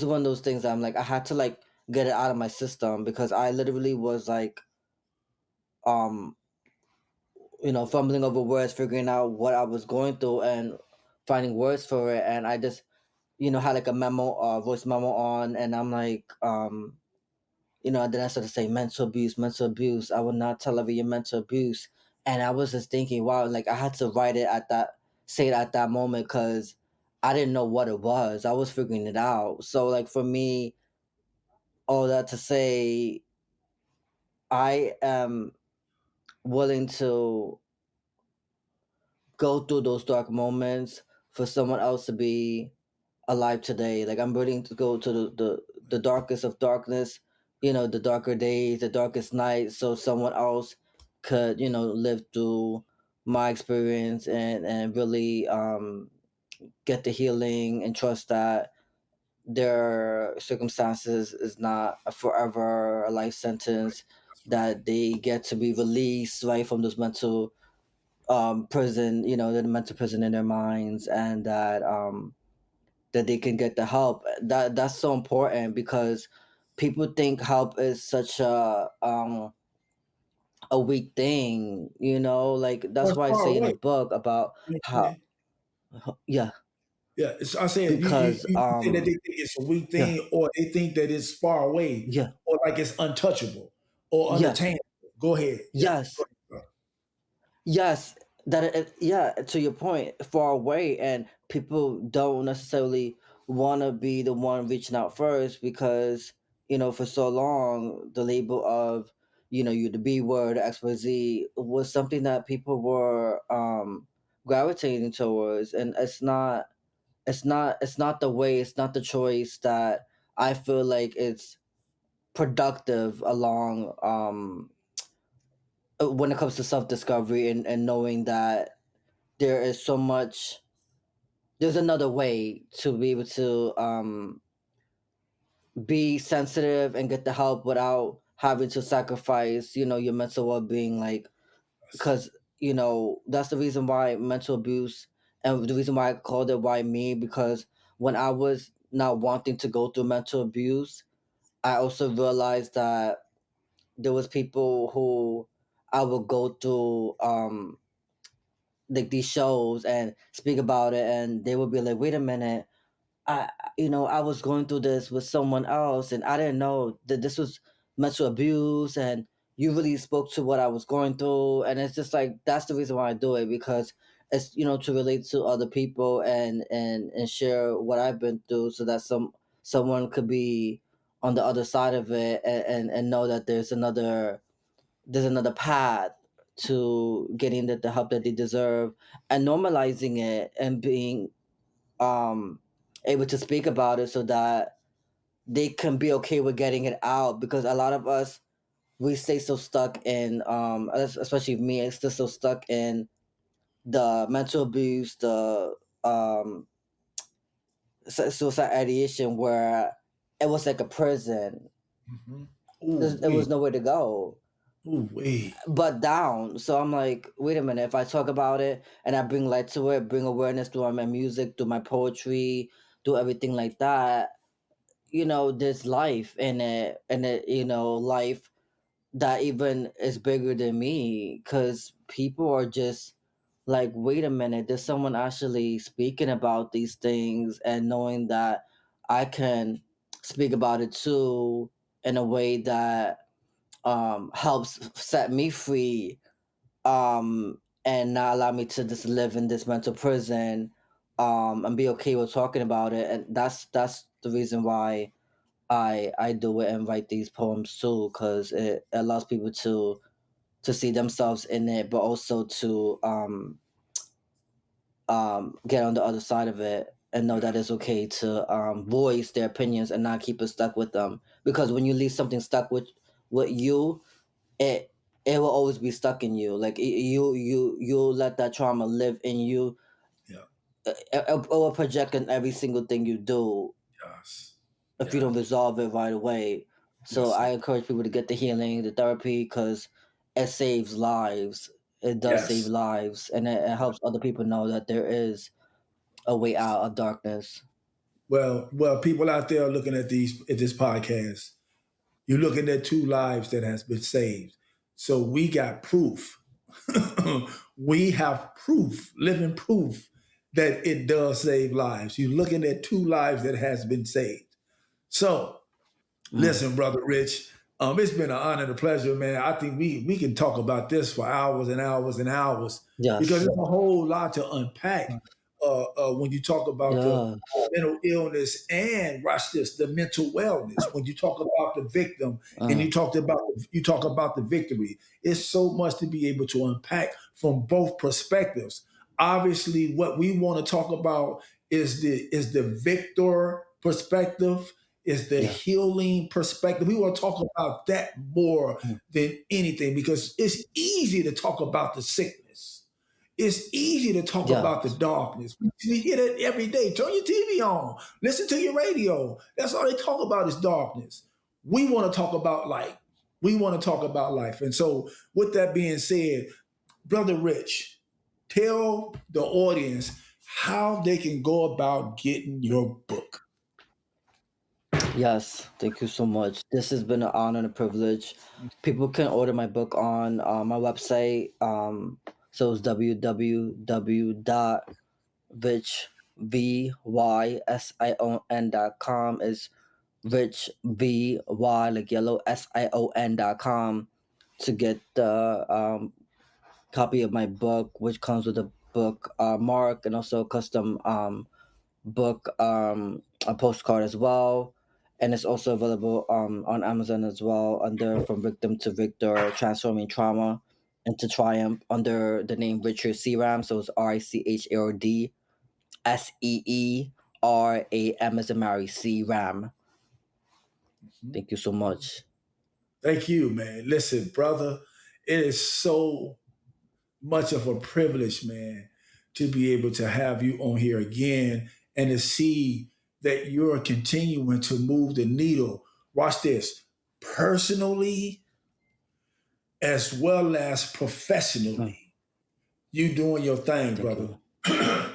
one of those things that I'm like, I had to, like, get it out of my system, because I literally was like, um fumbling over words, figuring out what I was going through and finding words for it. And I just, had like a voice memo on, and I'm like, and then I started saying mental abuse, mental abuse. I will not tolerate your mental abuse. And I was just thinking, wow, like, I had to say it at that moment, because I didn't know what it was. I was figuring it out. So, like, for me, all that to say, I am willing to go through those dark moments for someone else to be alive today. Like I'm willing to go to the darkest of darkness, the darker days, the darkest nights, so someone else could, live through my experience and really get the healing and trust that their circumstances is not a forever a life sentence, That's right. that they get to be released right from those mental prison, the mental prison in their minds, and that they can get the help. That's so important because people think help is such a weak thing, like Well, that's it's why I far say in away. the book about You know what I'm how saying? yeah, Yeah, I said because you say that they think it's a weak yeah, thing, or they think that it's far away, yeah, or like it's untouchable or yes, unattainable. Go ahead. Yeah. Go yes, ahead, bro. yes, that yeah, to your point, far away, and people don't necessarily want to be the one reaching out first because for so long the label of you the B word, XYZ was something that people were gravitating towards, and it's not the way, it's not the choice that I feel like it's productive along when it comes to self discovery and knowing that there is so much, there's another way to be able to be sensitive and get the help without having to sacrifice your mental well-being, like That's because that's the reason why mental abuse, and the reason why I called it why me, because when I was not wanting to go through mental abuse, I also realized that there was people who I would go through like these shows and speak about it, and they would be like, wait a minute, I I was going through this with someone else, and I didn't know that this was mental abuse, and you really spoke to what I was going through. And it's just like that's the reason why I do it, because it's to relate to other people and share what I've been through, so that someone could be on the other side of it, and know that there's another path to getting the help that they deserve, and normalizing it and being um able to speak about it so that they can be okay with getting it out, because a lot of us, we stay so stuck in especially me, it's still so stuck in the mental abuse, the um suicide ideation, where it was like a prison. hmm Ooh, There was wait. nowhere to go Ooh, wait. but down. So I'm like, wait a minute, if I talk about it and I bring light to it, bring awareness through my music, through my poetry, through everything like that, there's life in it, and life that even is bigger than me, because people are just like, wait a minute, there's someone actually speaking about these things, and knowing that I can speak about it too in a way that helps set me free, and not allow me to just live in this mental prison, and be okay with talking about it. And that's the reason why I do it and write these poems too, because it allows people to see themselves in it, but also to get on the other side of it and know that Yeah. it's okay to voice their opinions and not keep it stuck with them. Because when you leave something stuck with you, it it will always be stuck in you. Like you'll let that trauma live in you. Yeah. It will project in every single thing you do Yes. if you Yes. don't resolve it right away. So Yes, sir. I encourage people to get the healing, the therapy, because it saves lives. It does save Yes. lives, and it helps other people know that there is a way Yes. out of darkness. Well, people out there looking at this podcast, you're looking at two lives that has been saved. So we got proof. We have proof, living proof that it does save lives. You're looking at two lives that has been saved. So Mm. listen, brother Rich, it's been an honor and a pleasure, man. I think we can talk about this for hours and hours and hours because Yes. there's a whole lot to unpack when you talk about the Yeah. mental illness and watch this, the mental wellness. When you talk about the victim and Uh, you talk about the victory, it's so much to be able to unpack from both perspectives. Obviously, what we want to talk about is the victor perspective, is the yeah. healing perspective. We want to talk about that more Mm. than anything because it's easy to talk about the sickness. It's easy to talk Yeah. about the darkness. You hear that every day. Turn your TV on, listen to your radio. That's all they talk about is darkness. We want to talk about light. We want to talk about life. And so, with that being said, Brother Rich, tell the audience how they can go about getting your book. Yes. Thank you so much. This has been an honor and a privilege. People can order my book on my website. So it's www.vysion.com. Is Rich VY like yellow SION.com to get the copy of my book, which comes with a book mark and also a custom book a postcard as well. And it's also available on Amazon as well under From Victim to Victor, Transforming Trauma into Triumph under the name Richard C. Ram. So it's RICHARD SEERAM as a Mary C. Ram. Mhm. Thank you so much. Thank you, man. Listen, brother, it is so much of a privilege, man, to be able to have you on here again and to see that you're continuing to move the needle. Watch this, personally as well as Mm, professionally. You doing your thing, thank brother. you.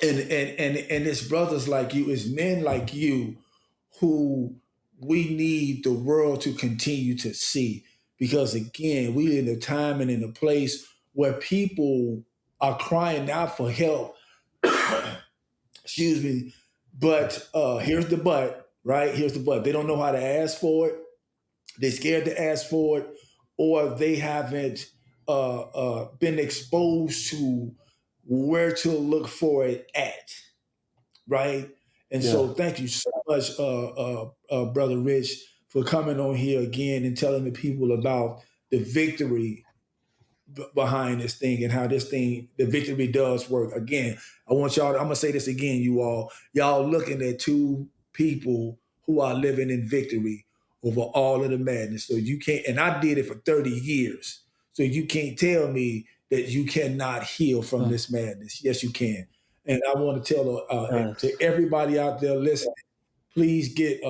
And it's brothers like you, it's men like you who we need the world to continue to see. Because again, we in a time and in a place where people are crying out for help. Excuse me. But here's the but, right? Here's the but. They don't know how to ask for it. They're scared to ask for it, or they haven't been exposed to where to look for it at, right? And Yeah. so, thank you so much, Brother Rich, for coming on here again and telling the people about the victory behind this thing and how this thing, the victory does work. Again, I want y'all, I'm going to say this again, you all. Y'all looking at two people who are living in victory over all of the madness. So you can't, and I did it for 30 years. So you can't tell me that you cannot heal from Mm, this madness. Yes, you can. And I want to tell to yes. everybody out there listening, please get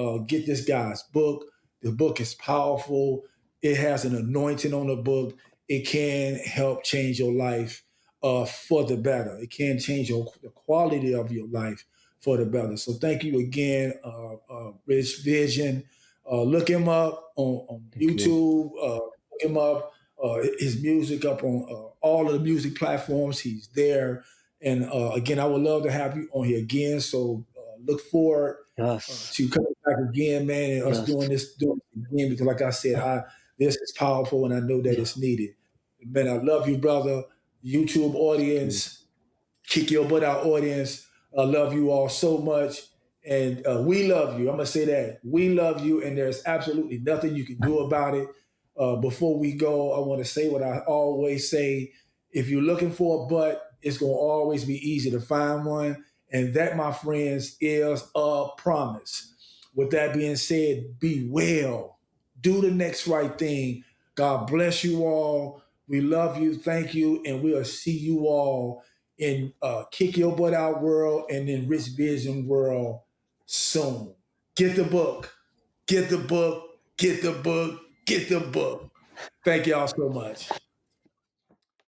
this guy's book. The book is powerful. It has an anointing on the book. It can help change your life for the better. It can change the quality of your life for the better. So thank you again, Rich Vision. Look him up on Thank you. YouTube. Look him up. His music up on all of the music platforms. He's there. And again, I would love to have you on here again. So look forward Yes. to coming back again, man, and us Yes. doing this again because, like I said, this is powerful, and I know that Yeah. it's needed. Man, I love you, brother. YouTube Thank you. audience, kick your butt out audience. I love you all so much, and we love you. I'm gonna say that we love you, and there's absolutely nothing you can do about it. Before we go, I want to say what I always say: if you're looking for a butt, it's gonna always be easy to find one, and that, my friends, is a promise. With that being said, be well, do the next right thing. God bless you all. We love you. Thank you, and we'll see you all in Kick Your Butt Out world and in Rich Vision world soon. Get the book. Get the book. Get the book. Get the book. Thank y'all so much.